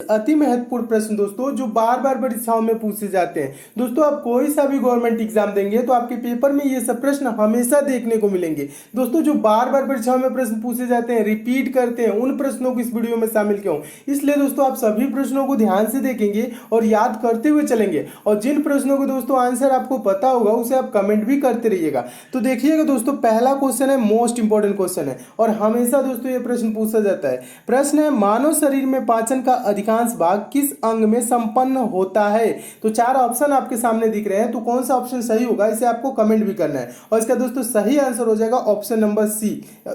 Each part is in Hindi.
अति महत्वपूर्ण प्रश्न दोस्तों जो बार बार परीक्षाओं में पूछे जाते हैं। दोस्तों आप कोई सा भी गवर्नमेंट एग्जाम देंगे तो आपके पेपर में ये सब प्रश्न हमेशा देखने को मिलेंगे। दोस्तों जो बार बार परीक्षाओं में प्रश्न पूछे जाते हैं, रिपीट करते हैं, उन प्रश्नों को इस वीडियो में शामिल क्यों, इसलिए दोस्तों आप सभी प्रश्नों को ध्यान से देखेंगे और याद करते हुए चलेंगे। और जिन प्रश्नों को दोस्तों आंसर आपको पता होगा उसे आप कमेंट भी करते रहिएगा। तो देखिएगा दोस्तों, पहला क्वेश्चन है, मोस्ट इंपॉर्टेंट क्वेश्चन है और हमेशा दोस्तों ये प्रश्न पूछा जाता है। प्रश्न है, मानव शरीर में पाचन का अधिकांश भाग किस अंग में संपन्न होता है। तो चार ऑप्शन आपके सामने दिख रहे हैं, तो कौन सा ऑप्शन सही होगा इसे आपको कमेंट भी करना है। और इसका दोस्तों सही आंसर हो जाएगा ऑप्शन नंबर सी,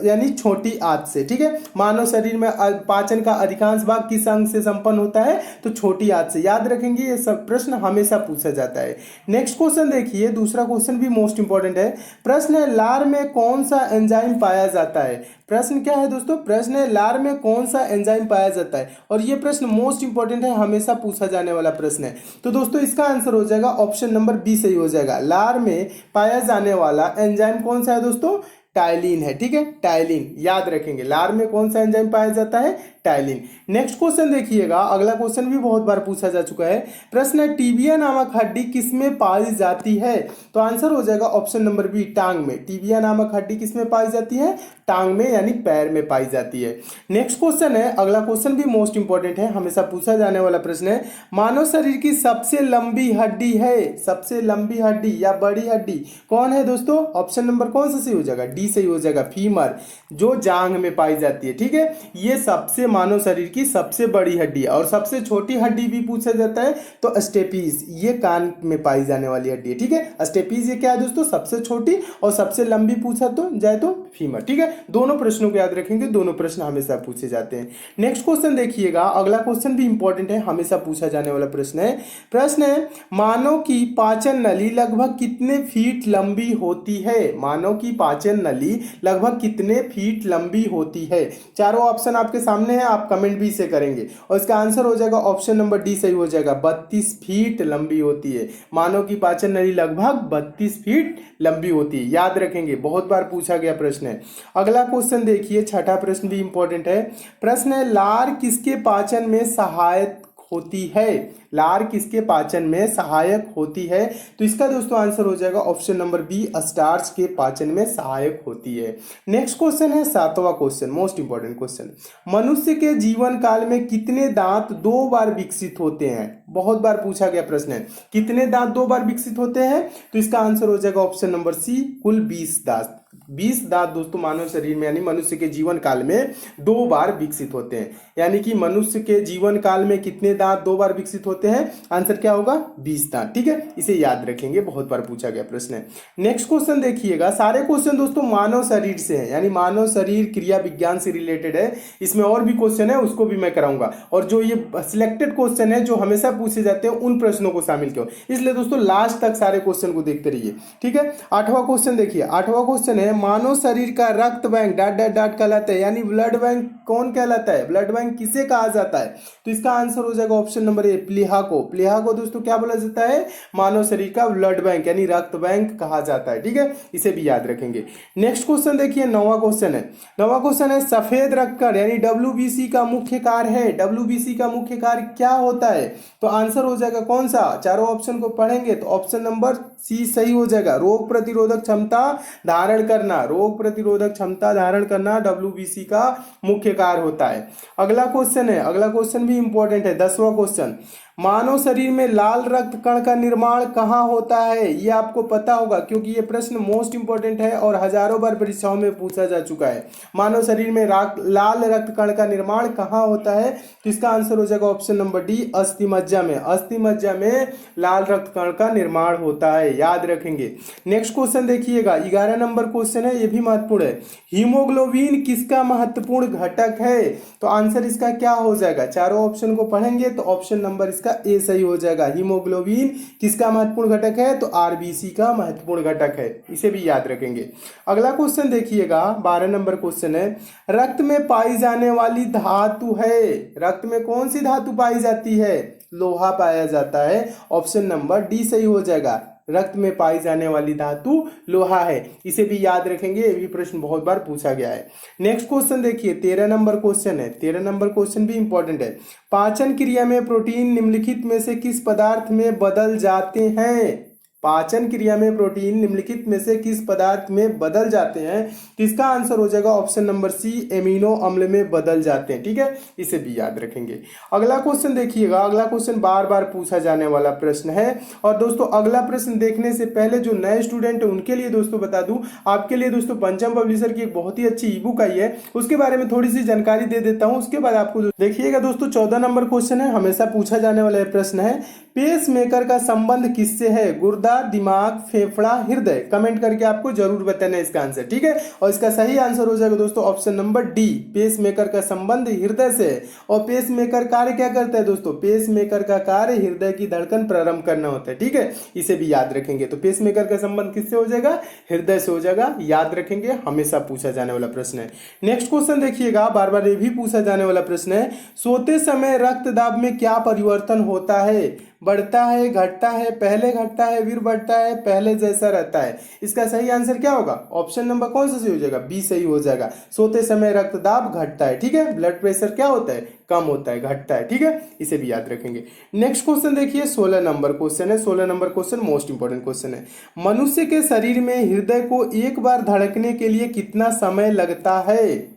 यानी छोटी आंत से। ठीक है, मानव शरीर में पाचन का अधिकांश भाग किस अंग से संपन्न होता है, तो छोटी आंत से। याद रखेंगे, ये सब प्रश्न हमेशा पूछा जाता है। नेक्स्ट क्वेश्चन देखिए, दूसरा क्वेश्चन भी मोस्ट इंपॉर्टेंट है। प्रश्न है, लार में कौन सा एंजाइम पाया जाता है। प्रश्न क्या है दोस्तों, प्रश्न है लार में कौन सा एंजाइम पाया जाता है और ये प्रश्न मोस्ट इंपॉर्टेंट है, हमेशा पूछा जाने वाला प्रश्न है। तो दोस्तों इसका आंसर हो जाएगा ऑप्शन नंबर बी सही हो जाएगा। लार में पाया जाने वाला एंजाइम कौन सा है दोस्तों, टाइलिन है। ठीक है, टाइलिन याद रखेंगे। लार में कौन सा एंजाइम पाया जाता है, टाइलिन। नेक्स्ट क्वेश्चन देखिएगा, अगला क्वेश्चन भी बहुत बार पूछा जा चुका है। प्रश्न है, टीबिया नामक हड्डी किसमें पाई जाती है। तो आंसर हो जाएगा ऑप्शन नंबर बी, टांग में। टीबिया नामक हड्डी किसमें पाई जाती है, टांग में, यानी पैर में पाई जाती है। नेक्स्ट क्वेश्चन है, अगला क्वेश्चन भी मोस्ट इंपॉर्टेंट है, हमेशा पूछा जाने वाला प्रश्न है। मानव शरीर की सबसे लंबी हड्डी है, सबसे लंबी हड्डी या बड़ी हड्डी कौन है दोस्तों। ऑप्शन नंबर कौन सा सही हो जाएगा, डी सही हो जाएगा, फीमर, जो जांघ में पाई जाती है। ठीक है, ये सबसे मानव शरीर की सबसे बड़ी हड्डी है। और सबसे छोटी हड्डी भी पूछा जाता है तो स्टेपीज, ये कान में पाई जाने वाली हड्डी है। ठीक है, स्टेपीज ये क्या है दोस्तों, सबसे छोटी, और सबसे लंबी पूछा तो जाए तो फीमर। ठीक है, दोनों प्रश्नों को याद रखेंगे, दोनों प्रश्न हमेशा पूछे जाते हैं। नेक्स्ट क्वेश्चन देखिएगा, अगला क्वेश्चन भी इंपॉर्टेंट है, हमेशा पूछा जाने वाला प्रश्न है। प्रश्न है, मानव की पाचन नली लगभग कितने फीट लंबी होती है। मानव की पाचन नली लगभग कितने फीट लंबी होती है। चारों ऑप्शन आपके सामने है, आप कमेंट भी इसे करेंगे और इसका आंसर हो जाएगा ऑप्शन नंबर डी सही हो जाएगा, 32 फीट लंबी होती है। मानव की पाचन नली लगभग 32 फीट लंबी होती है, याद रखेंगे, बहुत बार पूछा गया प्रश्न है। अगला क्वेश्चन देखिए, छठा प्रश्न भी इंपॉर्टेंट है। प्रश्न है, लार किसके पाचन में सहायक होती है। लार किसके पाचन में सहायक होती है। तो इसका दोस्तों आंसर हो जाएगा ऑप्शन नंबर बी, स्टार्च के पाचन में सहायक होती है। नेक्स्ट क्वेश्चन है, सातवां क्वेश्चन, मोस्ट इंपॉर्टेंट क्वेश्चन। मनुष्य के जीवन काल में कितने दांत 2 बार विकसित होते हैं। बहुत बार पूछा गया प्रश्न है, कितने दांत 2 बार विकसित होते हैं। तो इसका आंसर हो जाएगा ऑप्शन नंबर सी, कुल 20 दांत। 20 दांत दोस्तों मानव शरीर में, यानी मनुष्य के जीवन काल में 2 बार विकसित होते हैं। यानी कि मनुष्य के जीवन काल में कितने दांत 2 बार विकसित होते हैं, आंसर क्या होगा, 20 दांत। ठीक है, इसे याद रखेंगे, बहुत बार पूछा गया प्रश्न है। नेक्स्ट क्वेश्चन देखिएगा, सारे क्वेश्चन दोस्तों मानव शरीर से है, यानी मानव शरीर क्रिया विज्ञान से रिलेटेड है। इसमें और भी क्वेश्चन है, उसको भी मैं कराऊंगा। और जो ये सिलेक्टेड क्वेश्चन है जो हमेशा पूछे जाते हैं, उन प्रश्नों को शामिल क्यों, इसलिए दोस्तों लास्ट तक सारे क्वेश्चन को देखते रहिए। ठीक है, 8वां क्वेश्चन देखिए, 8वां क्वेश्चन है, मानव शरीर का रक्त बैंक डॉट डॉट डॉट कहलाता है, यानी ब्लड बैंक कौन कहलाता है, ब्लड बैंक किसे कहा जाता है। तो इसका आंसर हो जाएगा ऑप्शन नंबर ए, प्लीहा को। प्लीहा को दोस्तों क्या बोला जाता है, मानव शरीर का ब्लड बैंक यानी रक्त बैंक कहा जाता है। ठीक है, इसे भी याद रखेंगे। नेक्स्ट क्वेश्चन देखिए, 9वां क्वेश्चन है। 9वां क्वेश्चन है, सफेद रक्तकण यानी WBC का मुख्य कार्य है। WBC का मुख्य कार्य क्या होता है। तो आंसर हो जाएगा कौन सा, चारों ऑप्शन को पढ़ेंगे तो ऑप्शन नंबर सी सही हो जाएगा, रोग प्रतिरोधक क्षमता धारण करना। रोग प्रतिरोधक क्षमता धारण करना WBC का मुख्य कार्य होता है। अगला क्वेश्चन है, अगला क्वेश्चन भी इंपॉर्टेंट है, 10वां क्वेश्चन। मानव शरीर में लाल रक्त कण का निर्माण कहाँ होता है। ये आपको पता होगा क्योंकि ये प्रश्न मोस्ट इंपॉर्टेंट है और हजारों बार परीक्षाओं में पूछा जा चुका है। मानव शरीर में लाल रक्त कण का निर्माण कहाँ होता है। तो इसका आंसर हो जाएगा ऑप्शन नंबर डी, अस्थि मज्जा में। अस्थि मज्जा में लाल रक्त कण का निर्माण होता है, याद रखेंगे। नेक्स्ट क्वेश्चन देखिएगा, 11 नंबर क्वेश्चन है, ये भी महत्वपूर्ण है। हीमोग्लोबिन किसका महत्वपूर्ण घटक है। तो आंसर इसका क्या हो जाएगा, चारों ऑप्शन को पढ़ेंगे तो ऑप्शन नंबर इसका ए सही हो जाएगा। हीमोग्लोबिन किसका महत्वपूर्ण घटक है, तो आरबीसी का महत्वपूर्ण घटक है, इसे भी याद रखेंगे। अगला क्वेश्चन देखिएगा, 12 नंबर क्वेश्चन है, रक्त में पाई जाने वाली धातु है। रक्त में कौन सी धातु पाई जाती है, लोहा पाया जाता है। ऑप्शन नंबर डी सही हो जाएगा, रक्त में पाई जाने वाली धातु लोहा है। इसे भी याद रखेंगे, ये भी प्रश्न बहुत बार पूछा गया है। नेक्स्ट क्वेश्चन देखिए, 13 नंबर क्वेश्चन है। 13 नंबर क्वेश्चन भी इंपॉर्टेंट है। पाचन क्रिया में प्रोटीन निम्नलिखित में से किस पदार्थ में बदल जाते हैं? पाचन क्रिया में प्रोटीन निम्नलिखित में से किस पदार्थ में बदल जाते हैं? तो इसका आंसर हो जाएगा ऑप्शन नंबर सी, एमिनो अम्ल में बदल जाते हैं। ठीक है, इसे भी याद रखेंगे। अगला क्वेश्चन देखिएगा, अगला क्वेश्चन बार बार पूछा जाने वाला प्रश्न है। और दोस्तों अगला प्रश्न देखने से पहले जो नए स्टूडेंट है उनके लिए दोस्तों बता दूं, आपके लिए दोस्तों पंचम पब्लिशर की एक बहुत ही अच्छी ई बुक आई है, उसके बारे में थोड़ी सी जानकारी दे देता हूं, उसके बाद आपको देखिएगा। दोस्तों 14 नंबर क्वेश्चन है, हमेशा पूछा जाने वाला प्रश्न है। पेस मेकर का संबंध किससे है? गुर्दा, दिमाग, फेफड़ा, हृदय। कमेंट करके आपको जरूर बताना है इसका आंसर। ठीक है, और इसका सही आंसर हो जाएगा दोस्तों option number D, pacemaker का संबंध हृदय से है। और पेस मेकर कार्य क्या करता है दोस्तों? पेस मेकर का कार्य हृदय की धड़कन प्रारंभ करना होता है। ठीक है, इसे भी याद रखेंगे। तो पेस मेकर का संबंध किससे हो जाएगा? हृदय से हो जाएगा, याद रखेंगे, हमेशा पूछा जाने वाला प्रश्न है। नेक्स्ट क्वेश्चन देखिएगा, बार बार ये भी पूछा जाने वाला प्रश्न है। सोते समय रक्त दाब में क्या परिवर्तन होता है? बढ़ता है, घटता है, पहले घटता है फिर बढ़ता है, पहले जैसा रहता है? इसका सही आंसर क्या होगा? ऑप्शन नंबर कौन सा सही हो जाएगा? बी सही हो जाएगा। सोते समय रक्तदाब घटता है। ठीक है, ब्लड प्रेशर क्या होता है? कम होता है, घटता है। ठीक है, इसे भी याद रखेंगे। नेक्स्ट क्वेश्चन देखिए, 16 नंबर क्वेश्चन है। 16 number question most important question है। मनुष्य के शरीर में हृदय को एक बार धड़कने के लिए कितना समय लगता है?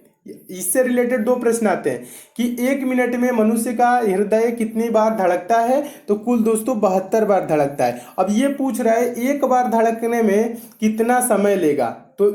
इससे रिलेटेड दो प्रश्न आते हैं कि 1 मिनट में मनुष्य का हृदय कितनी बार धड़कता है? तो कुल दोस्तों 72 बार धड़कता है। अब ये पूछ रहा है एक बार धड़कने में कितना समय लेगा। तो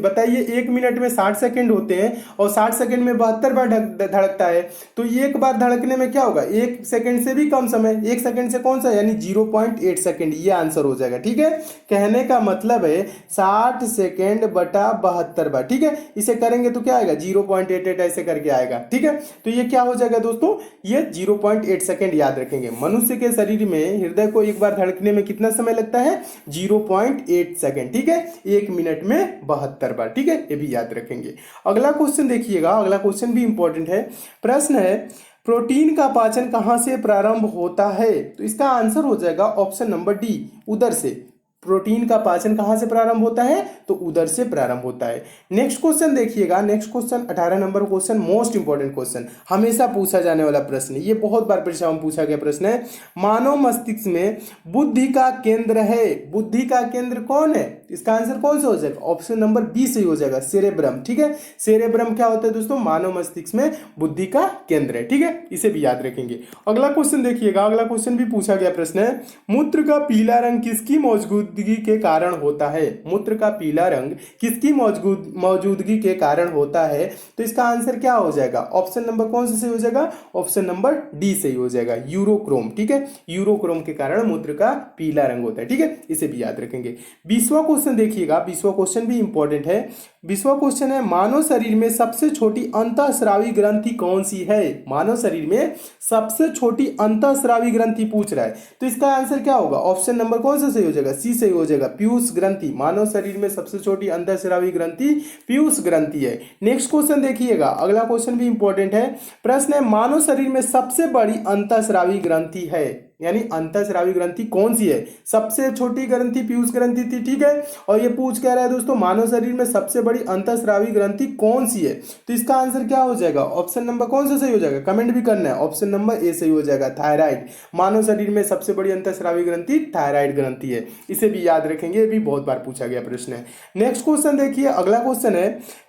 बताइए, 1 मिनट में 60 सेकंड होते हैं और 60 सेकंड में 72 बार धड़कता है, तो एक बार धड़कने में क्या होगा? 1 सेकंड से भी कम समय, 1 सेकंड से कौन सा, यानी 0.8 सेकंड, ये आंसर हो जाएगा। ठीक है, कहने का मतलब है 60 सेकंड बटा 72 बार। ठीक है, इसे करेंगे तो क्या आएगा? 0.88 ऐसे करके आएगा। ठीक है, तो ये क्या हो जाएगा दोस्तों? ये 0.8 सेकंड याद रखेंगे। मनुष्य के शरीर में हृदय को एक बार धड़कने में कितना समय लगता है? 0.8 सेकंड। ठीक है, 1 मिनट में 72 बार। ठीक है, ये भी याद रखेंगे। अगला क्वेश्चन देखिएगा, अगला क्वेश्चन भी इंपॉर्टेंट है। प्रश्न है, प्रोटीन का पाचन कहां से प्रारंभ होता है? तो इसका आंसर हो जाएगा ऑप्शन नंबर डी, उदर से। प्रोटीन का पाचन कहां से प्रारंभ होता है? तो उदर से प्रारंभ होता है। नेक्स्ट क्वेश्चन देखिएगा, next question 18 number question, most important question, हमेशा पूछा जाने वाला प्रश्न, ये बहुत बार परीक्षा में पूछा गया प्रश्न है। मानव मस्तिष्क में बुद्धि का केंद्र है, बुद्धि का केंद्र कौन है? इसका आंसर कौन सा हो जाएगा? ऑप्शन नंबर बी सही हो जाएगा, सेरेब्रम। ठीक है, सेरेब्रम क्या होता है दोस्तों? मानव मस्तिष्क में बुद्धि का केंद्र है। ठीक है, इसे भी याद रखेंगे। अगला क्वेश्चन देखिएगा, अगला क्वेश्चन भी पूछा गया प्रश्न है। मूत्र का पीला रंग किसकी मौजूदगी के कारण होता है? मूत्र का पीला रंग किसकी मौजूदगी के कारण होता है? तो इसका आंसर क्या हो जाएगा? ऑप्शन नंबर कौन सा सही हो जाएगा? ऑप्शन नंबर डी सही हो जाएगा, यूरोक्रोम। ठीक है, यूरोक्रोम के कारण मूत्र का पीला रंग होता है। ठीक है, इसे भी याद रखेंगे। 20वां क्वेश्चन देखिएगा, 20वां क्वेश्चन भी इंपॉर्टेंट है। 20वां क्वेश्चन है, मानव शरीर में सबसे छोटी अंतःस्रावी ग्रंथि कौन सी है? मानव शरीर में सबसे छोटी अंतःस्रावी ग्रंथि पूछ रहा है, तो इसका आंसर क्या होगा? ऑप्शन नंबर कौन सा सही हो जाएगा? सी सही हो जाएगा, पीयूष ग्रंथि। मानव शरीर में सबसे छोटी अंतःस्रावी ग्रंथि पीयूष ग्रंथि है। नेक्स्ट क्वेश्चन देखिएगा, अगला क्वेश्चन भी इंपॉर्टेंट है। प्रश्न है, मानव शरीर में सबसे बड़ी अंतःस्रावी ग्रंथि है, यानी अंतःस्रावी ग्रंथि कौन सी है? सबसे छोटी ग्रंथि पीयूष ग्रंथि थी। ठीक है, और ये पूछ कह रहा है दोस्तों, मानव शरीर में सबसे बड़ी अंतःस्रावी ग्रंथि कौन सी है? तो इसका आंसर क्या हो जाएगा? ऑप्शन नंबर कौन सा सही हो जाएगा? कमेंट भी करना है। ऑप्शन नंबर ए सही हो जाएगा, थायराइड। मानव शरीर में सबसे बड़ी अंतःस्रावी ग्रंथि थायराइड ग्रंथि है। इसे भी याद रखेंगे, ये भी बहुत बार पूछा गया प्रश्न है। नेक्स्ट क्वेश्चन देखिए, अगला क्वेश्चन है,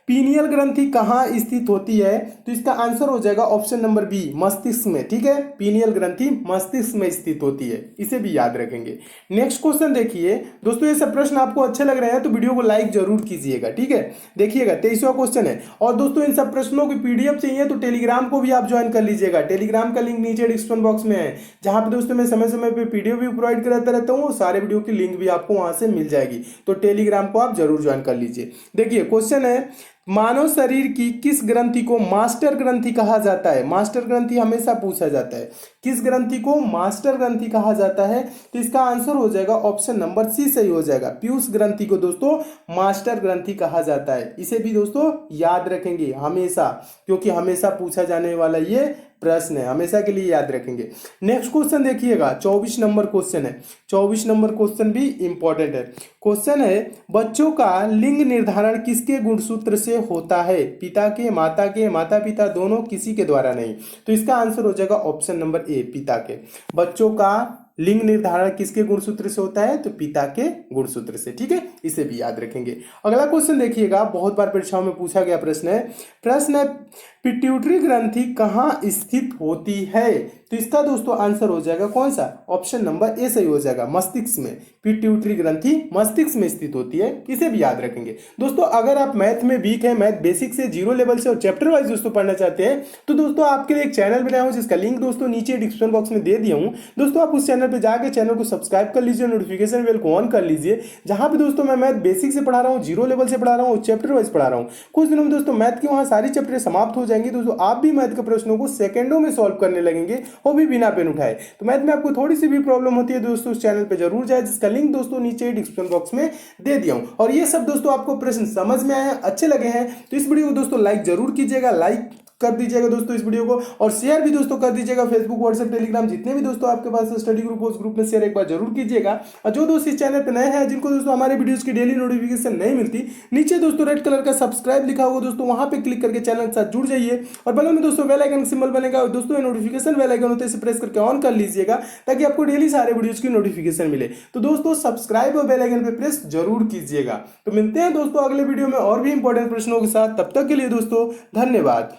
पीनियल ग्रंथि कहाँ स्थित होती है? तो इसका आंसर हो जाएगा ऑप्शन नंबर बी, मस्तिष्क में। ठीक है, पीनियल ग्रंथि मस्तिष्क में स्थित होती है, इसे भी याद रखेंगे। नेक्स्ट क्वेश्चन देखिए दोस्तों, ये सब प्रश्न आपको अच्छे लग रहे हैं तो वीडियो को लाइक जरूर कीजिएगा। ठीक है, देखिएगा 23वां क्वेश्चन है। और दोस्तों इन सब प्रश्नों की पीडीएफ चाहिए तो टेलीग्राम को भी आप ज्वाइन कर लीजिएगा। टेलीग्राम का लिंक नीचे डिस्क्रिप्शन बॉक्स में है, जहां पे दोस्तों मैं समय समय पे पीडीएफ भी प्रोवाइड कराता रहता हूँ। सारे वीडियो की लिंक भी आपको वहां से मिल जाएगी, तो टेलीग्राम को आप जरूर ज्वाइन कर लीजिए। देखिए क्वेश्चन है, मानव शरीर की किस ग्रंथि को मास्टर ग्रंथि कहा जाता है? मास्टर ग्रंथि हमेशा पूछा जाता है, किस ग्रंथि को मास्टर ग्रंथि कहा जाता है? तो इसका आंसर हो जाएगा ऑप्शन नंबर सी सही हो जाएगा, पीयूष ग्रंथि को दोस्तों मास्टर ग्रंथि कहा जाता है। इसे भी दोस्तों याद रखेंगे हमेशा, क्योंकि हमेशा पूछा जाने वाला ये प्रश्न है, हमेशा के लिए याद रखेंगे। नेक्स्ट क्वेश्चन देखिएगा, 24 नंबर क्वेश्चन है। 24 नंबर क्वेश्चन भी इंपॉर्टेंट है। क्वेश्चन है, बच्चों का लिंग निर्धारण किसके गुणसूत्र से होता है? पिता के, माता के, माता पिता दोनों, किसी के द्वारा नहीं। तो इसका आंसर हो जाएगा ऑप्शन नंबर ए, पिता के। बच्चों का लिंग निर्धारण किसके गुणसूत्र से होता है? तो पिता के गुणसूत्र से। ठीक है, इसे भी याद रखेंगे। अगला क्वेश्चन देखिएगा, बहुत बार परीक्षाओं में पूछा गया प्रश्न है। प्रश्न है, पिट्यूटरी ग्रंथि कहाँ स्थित होती है? तो इसका दोस्तों आंसर हो जाएगा कौन सा? ऑप्शन नंबर ए सही हो जाएगा, मस्तिष्क में। पिट्यूटरी ग्रंथि मस्तिष्क में स्थित होती है, इसे भी याद रखेंगे। दोस्तों अगर आप मैथ में वीक है, मैथ बेसिक से, जीरो लेवल से और चैप्टर वाइज दोस्तों पढ़ना चाहते हैं, तो दोस्तों आपके लिए एक चैनल बनाया हूं जिसका लिंक दोस्तों नीचे डिस्क्रिप्शन बॉक्स में दे दिया हूं। दोस्तों आप उस चैनल पे जाकर चैनल को सब्सक्राइब कर लीजिए, नोटिफिकेशन बेल को ऑन कर लीजिए, जहां पे दोस्तों मैं मैथ बेसिक से पढ़ा रहा हूँ, जीरो लेवल से पढ़ा रहा हूँ, चैप्टर वाइज पढ़ा रहा हूँ। कुछ दिनों में दोस्तों मैथ की वहां सारी चैप्टर समाप्त हो जाएंगी। दोस्तों आप भी मैथ के प्रश्नों को सेकंडों में सॉल्व करने लगेंगे, वो भी बिना पेन उठाए। तो मैथ में आपको थोड़ी सी भी प्रॉब्लम होती है दोस्तों, उस चैनल पे जरूर जाए, जिसका लिंक दोस्तों नीचे डिस्क्रिप्शन बॉक्स में दे दिया हूं। और ये सब दोस्तों आपको प्रश्न समझ में आए, अच्छे लगे हैं, तो इस वीडियो को दोस्तों लाइक जरूर कीजिएगा, लाइक कर दीजिएगा दोस्तों इस वीडियो को, और शेयर भी दोस्तों कर दीजिएगा। फेसबुक, व्हाट्सएप, टेलीग्राम, जितने भी दोस्तों आपके पास स्टडी ग्रुप हो उस ग्रुप में शेयर एक बार जरूर कीजिएगा। और जो दोस्त इस चैनल पे नए हैं, जिनको दोस्तों हमारे वीडियोस की डेली नोटिफिकेशन नहीं मिलती, नीचे दोस्तों रेड कलर का सब्सक्राइब लिखा होगा दोस्तों, वहां पे क्लिक करके चैनल के साथ जुड़ जाइए। और बगल में दोस्तों बेल आइकन सिंबल बनेगा, दोस्तों ये नोटिफिकेशन बेल आइकन होते हैं, इसे प्रेस करके ऑन कर लीजिएगा, ताकि आपको डेली सारे वीडियोस की नोटिफिकेशन मिले। तो दोस्तों सब्सक्राइब और बेल आइकन पे प्रेस जरूर कीजिएगा। तो मिलते हैं दोस्तों अगले वीडियो में और भी इंपॉर्टेंट प्रश्नों के साथ, तब तक के लिए दोस्तों धन्यवाद।